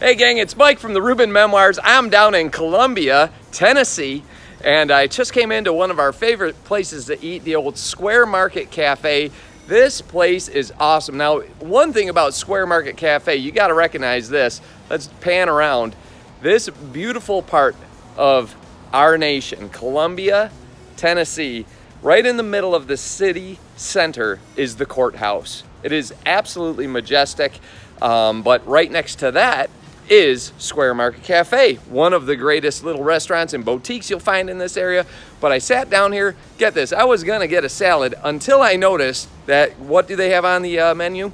Hey gang, it's Mike from the Reuben Memoirs. I'm down in Columbia, Tennessee, and I just came into one of our favorite places to eat, the old Square Market Cafe. This place is awesome. Now, one thing about Square Market Cafe, you gotta recognize this. Let's pan around. This beautiful part of our nation, Columbia, Tennessee, right in the middle of the city center is the courthouse. It is absolutely majestic, but right next to that is Square Market Cafe, one of the greatest little restaurants and boutiques you'll find in this area. But I sat down here, get this, I was gonna get a salad until I noticed that, what do they have on the menu?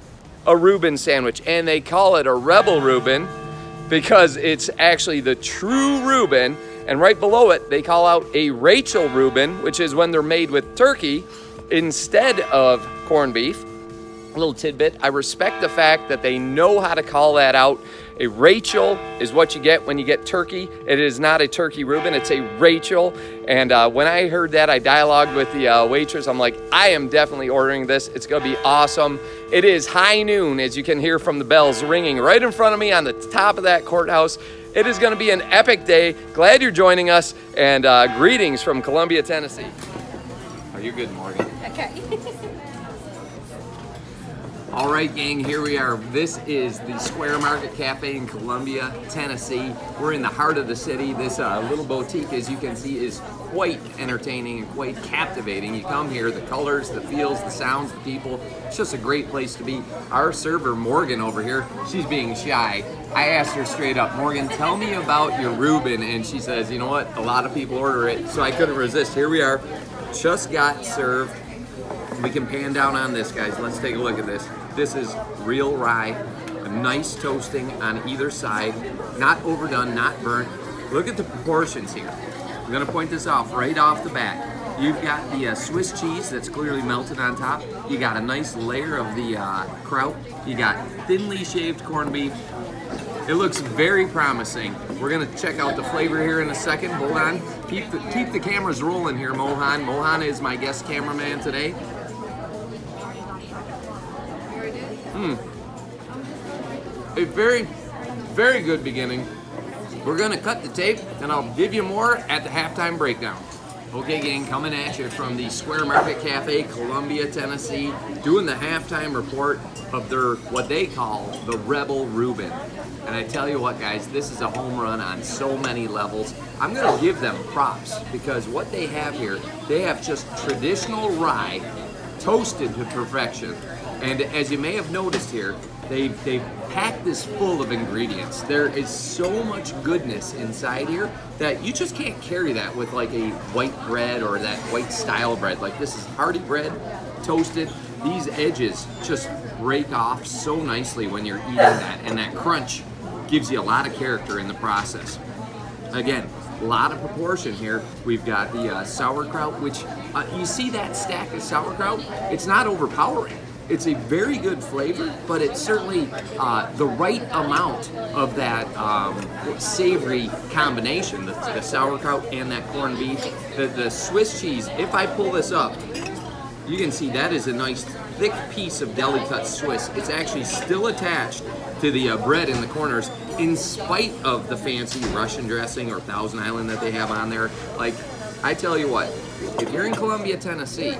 A Reuben sandwich, and they call it a Rebel Reuben because it's actually the true Reuben, and right below it, they call out a Rachel Reuben, which is when they're made with turkey instead of corned beef. A little tidbit, I respect the fact that they know how to call that out. A Rachel is what you get when you get turkey. It is not a turkey Reuben, it's a Rachel. And when I heard that, I dialogued with the waitress. I'm like, I am definitely ordering this. It's gonna be awesome. It is high noon, as you can hear from the bells ringing right in front of me on the top of that courthouse. It is gonna be an epic day. Glad you're joining us, and greetings from Columbia, Tennessee. Are you good, Morgan? Okay. All right, gang, here we are. This is the Square Market Cafe in Columbia, Tennessee. We're in the heart of the city. This little boutique, as you can see, is quite entertaining and quite captivating. You come here, the colors, the feels, the sounds, the people. It's just a great place to be. Our server, Morgan, over here, she's being shy. I asked her straight up, Morgan, tell me about your Reuben. And she says, you know what? A lot of people order it, so I couldn't resist. Here we are. Just got served. We can pan down on this, guys. Let's take a look at this. This is real rye, a nice toasting on either side, not overdone, not burnt. Look at the proportions here. I'm gonna point this out right off the bat. You've got the Swiss cheese that's clearly melted on top. You got a nice layer of the kraut. You got thinly shaved corned beef. It looks very promising. We're gonna check out the flavor here in a second. Hold on. Keep the cameras rolling here, Mohan. Mohan is my guest cameraman today. A very, very good beginning. We're gonna cut the tape and I'll give you more at the halftime breakdown. Okay, gang, coming at you from the Square Market Cafe, Columbia, Tennessee, doing the halftime report of their, what they call the Rebel Reuben. And I tell you what, guys, this is a home run on so many levels. I'm gonna give them props because what they have here, they have just traditional rye toasted to perfection. And as you may have noticed here, they've packed this full of ingredients. There is so much goodness inside here that you just can't carry that with like a white bread or that white style bread. Like, this is hearty bread, toasted. These edges just break off so nicely when you're eating that, and that crunch gives you a lot of character in the process. Again, a lot of proportion here. We've got the sauerkraut, which you see that stack of sauerkraut? It's not overpowering. It's a very good flavor, but it's certainly the right amount of that savory combination, the sauerkraut and that corned beef. The Swiss cheese, if I pull this up, you can see that is a nice thick piece of deli-cut Swiss. It's actually still attached to the bread in the corners in spite of the fancy Russian dressing or Thousand Island that they have on there. Like, I tell you what, if you're in Columbia, Tennessee,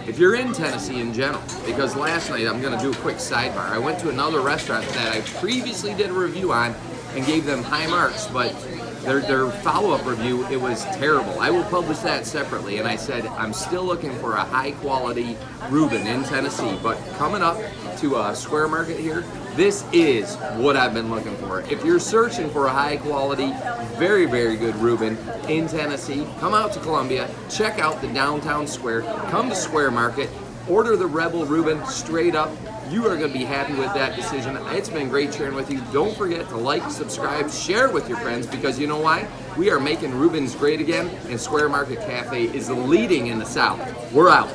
if you're in Tennessee in general, because last night, I'm gonna do a quick sidebar, I went to another restaurant that I previously did a review on and gave them high marks, but their follow-up review, it was terrible. I will publish that separately, and I said, I'm still looking for a high-quality Reuben in Tennessee, but coming up to Square Market here, this is what I've been looking for. If you're searching for a high-quality, very, very good Reuben in Tennessee, come out to Columbia, check out the downtown square, come to Square Market, order the Rebel Reuben straight up. You are going to be happy with that decision. It's been great sharing with you. Don't forget to like, subscribe, share with your friends, because you know why? We are making Reubens great again, and Square Market Cafe is leading in the South. We're out.